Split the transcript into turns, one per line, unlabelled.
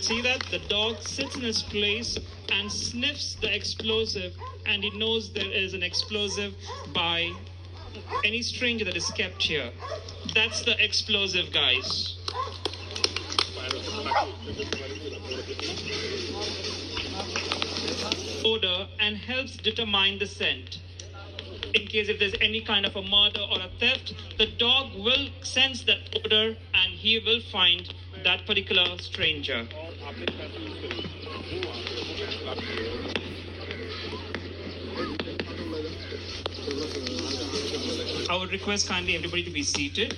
see that? The dog sits in his place and sniffs the explosive, and he knows there is an explosive by any stranger that is kept here. That's the explosive, guys. Odor and helps determine the scent. In case if there's any kind of a murder or a theft, the dog will sense that odor and he will find that particular stranger. I would request kindly everybody to be seated.